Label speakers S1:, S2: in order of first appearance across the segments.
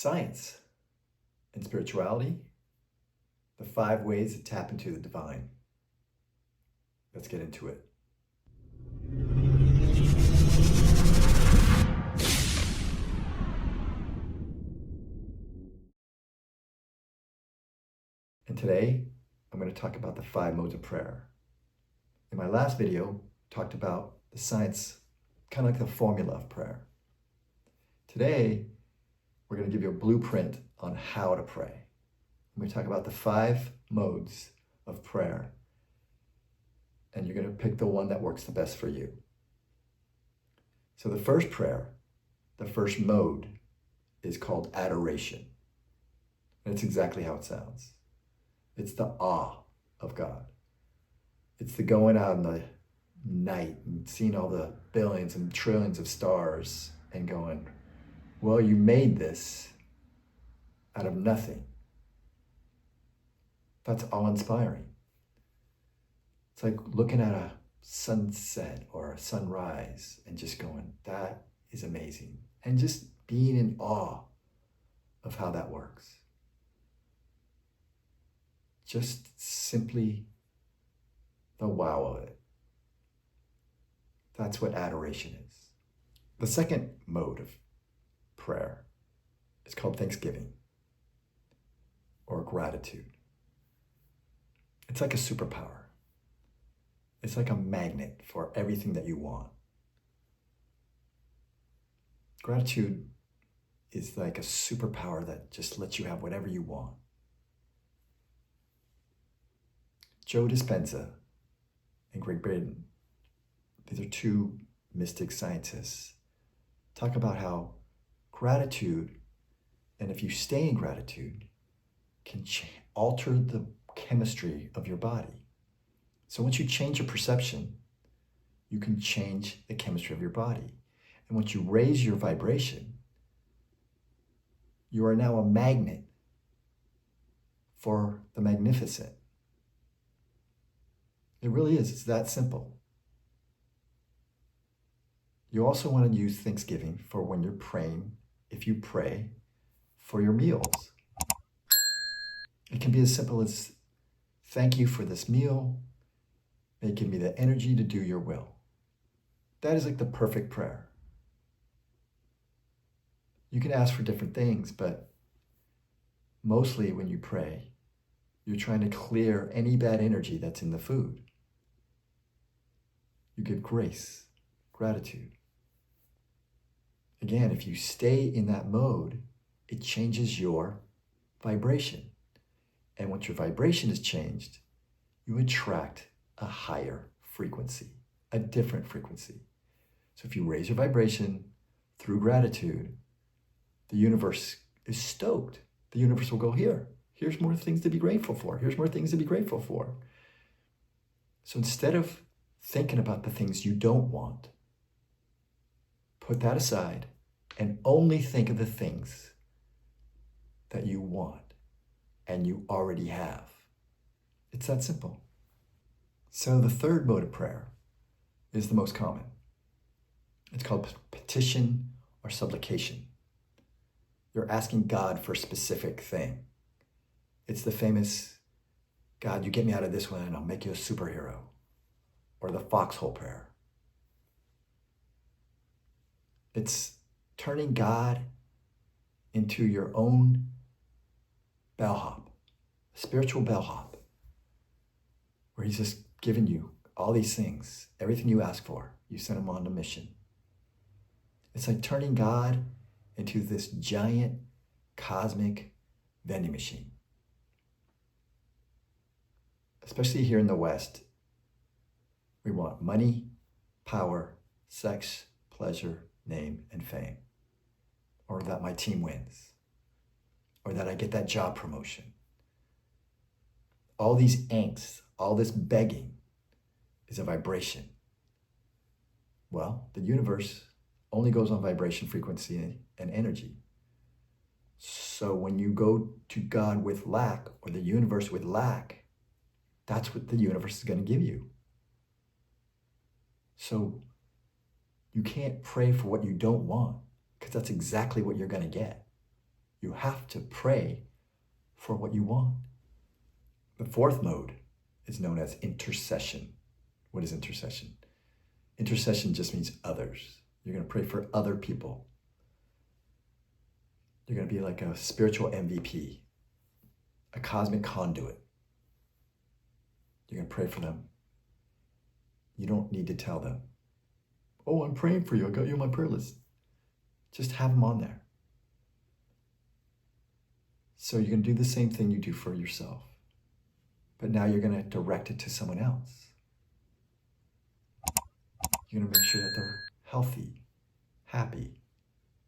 S1: Science and spirituality, the 5 ways to tap into the divine. Let's get into it. And today, I'm going to talk about the 5 modes of prayer. In my last video, I talked about the science, kind of like the formula of prayer. Today, we're going to give you a blueprint on how to pray. I'm going to talk about the 5 modes of prayer, and you're going to pick the one that works the best for you. So the first prayer, the first mode, is called adoration. And it's exactly how it sounds. It's the awe of God. It's the going out in the night and seeing all the billions and trillions of stars and going, well, you made this out of nothing. That's awe-inspiring. It's like looking at a sunset or a sunrise and just going, that is amazing. And just being in awe of how that works. Just simply the wow of it. That's what adoration is. The second mode of prayer is called thanksgiving or gratitude. It's like a superpower. It's like a magnet for everything that you want. Gratitude is like a superpower that just lets you have whatever you want. Joe Dispenza in Great Britain, these are 2 mystic scientists, talk about how gratitude, and if you stay in gratitude, can alter the chemistry of your body. So once you change your perception, you can change the chemistry of your body. And once you raise your vibration, you are now a magnet for the magnificent. It really is. It's that simple. You also want to use Thanksgiving for when you're praying, if you pray for your meals. It can be as simple as, thank you for this meal. May it give me the energy to do your will. That is like the perfect prayer. You can ask for different things, but mostly when you pray, you're trying to clear any bad energy that's in the food. You give grace, gratitude. Again, if you stay in that mode, it changes your vibration. And once your vibration is changed, you attract a higher frequency, a different frequency. So if you raise your vibration through gratitude, the universe is stoked. The universe will go, here's more things to be grateful for. Here's more things to be grateful for. So instead of thinking about the things you don't want, put that aside and only think of the things that you want and you already have. It's that simple. So the third mode of prayer is the most common. It's called petition or supplication. You're asking God for a specific thing. It's the famous, God, you get me out of this one and I'll make you a superhero. Or the foxhole prayer. It's turning God into your own bellhop, spiritual bellhop, where he's just giving you all these things, everything you ask for. You send him on a mission. It's like turning God into this giant cosmic vending machine. Especially here in the West, we want money, power, sex, pleasure, name, and fame. Or that my team wins. Or that I get that job promotion. All these angst, all this begging is a vibration. Well, the universe only goes on vibration, frequency, and energy. So when you go to God with lack, or the universe with lack, that's what the universe is going to give you. So you can't pray for what you don't want, because that's exactly what you're going to get. You have to pray for what you want. The fourth mode is known as intercession. What is intercession? Intercession just means others. You're going to pray for other people. You're going to be like a spiritual MVP, a cosmic conduit. You're going to pray for them. You don't need to tell them, oh, I'm praying for you. I got you on my prayer list. Just have them on there. So you're going to do the same thing you do for yourself. But now you're going to direct it to someone else. You're going to make sure that they're healthy, happy,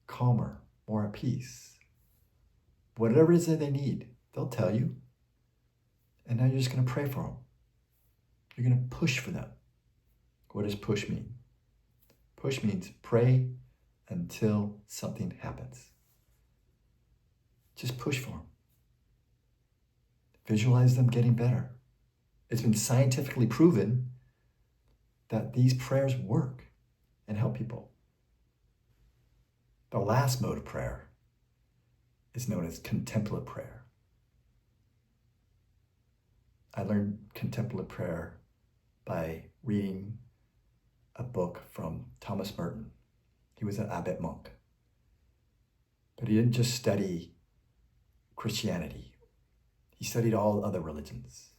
S1: calmer, more at peace. Whatever it is that they need, they'll tell you. And now you're just going to pray for them. You're going to push for them. What does push mean? Push means pray until something happens. Just push for them. Visualize them getting better. It's been scientifically proven that these prayers work and help people. The last mode of prayer is known as contemplative prayer. I learned contemplative prayer by reading a book from Thomas Merton. He was an abbot monk. But he didn't just study Christianity. He studied all other religions.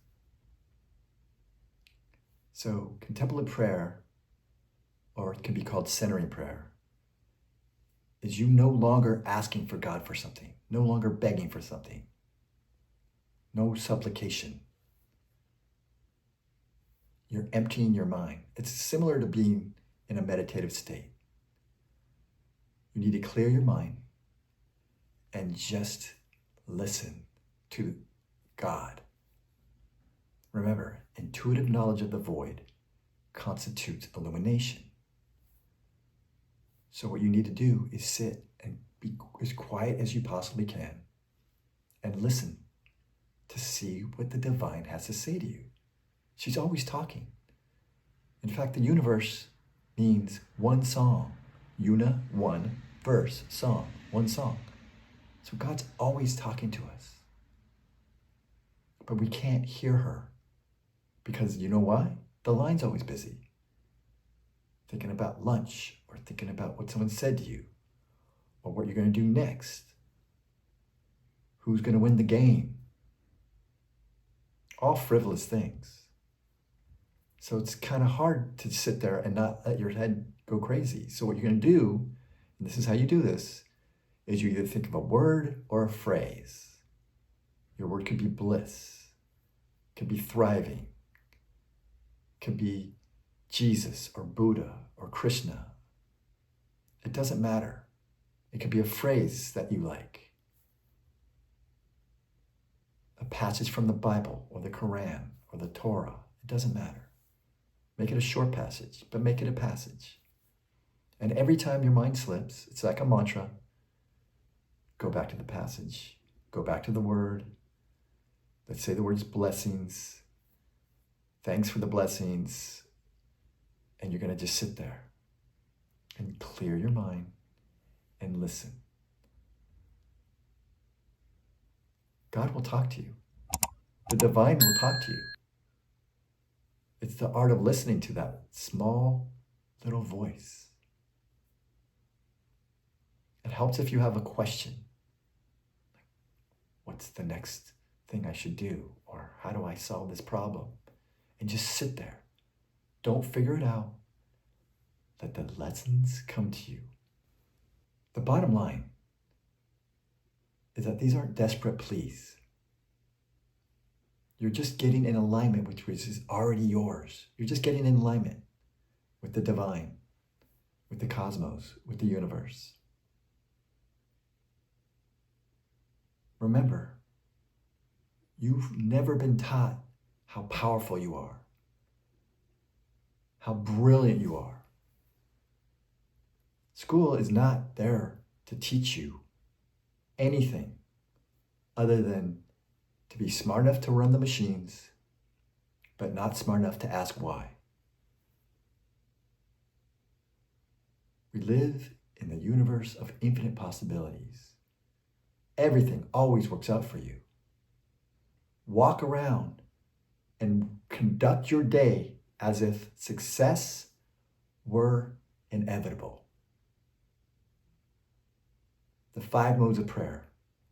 S1: So contemplative prayer, or it can be called centering prayer, is you no longer asking for God for something, no longer begging for something, no supplication. You're emptying your mind. It's similar to being in a meditative state. You need to clear your mind and just listen to God. Remember, intuitive knowledge of the void constitutes illumination. So what you need to do is sit and be as quiet as you possibly can and listen to see what the divine has to say to you. She's always talking. In fact, the universe means one song. Una, one, verse, song, one song. So God's always talking to us. But we can't hear her. Because you know why? The line's always busy. Thinking about lunch, or thinking about what someone said to you, or what you're going to do next. Who's going to win the game? All frivolous things. So it's kind of hard to sit there and not let your head go crazy. So what you're going to do, and this is how you do this, is you either think of a word or a phrase. Your word could be bliss, could be thriving, could be Jesus or Buddha or Krishna. It doesn't matter. It could be a phrase that you like. A passage from the Bible or the Quran or the Torah. It doesn't matter. Make it a short passage, but make it a passage. And every time your mind slips, it's like a mantra. Go back to the passage. Go back to the word. Let's say the word's blessings. Thanks for the blessings. And you're going to just sit there and clear your mind and listen. God will talk to you. The divine will talk to you. It's the art of listening to that small little voice. It helps if you have a question. What's the next thing I should do? Or how do I solve this problem? And just sit there. Don't figure it out. Let the lessons come to you. The bottom line is that these aren't desperate pleas. You're just getting in alignment with which is already yours. You're just getting in alignment with the divine, with the cosmos, with the universe. Remember, you've never been taught how powerful you are, how brilliant you are. School is not there to teach you anything other than to be smart enough to run the machines, but not smart enough to ask why. We live in the universe of infinite possibilities. everything always works out for you. Walk around and conduct your day as if success were inevitable. The 5 modes of prayer: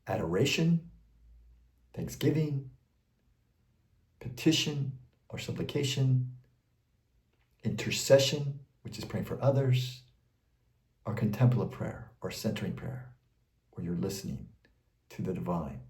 S1: adoration, thanksgiving, petition or supplication, intercession, which is praying for others, or contemplative prayer or centering prayer, where you're listening to the divine.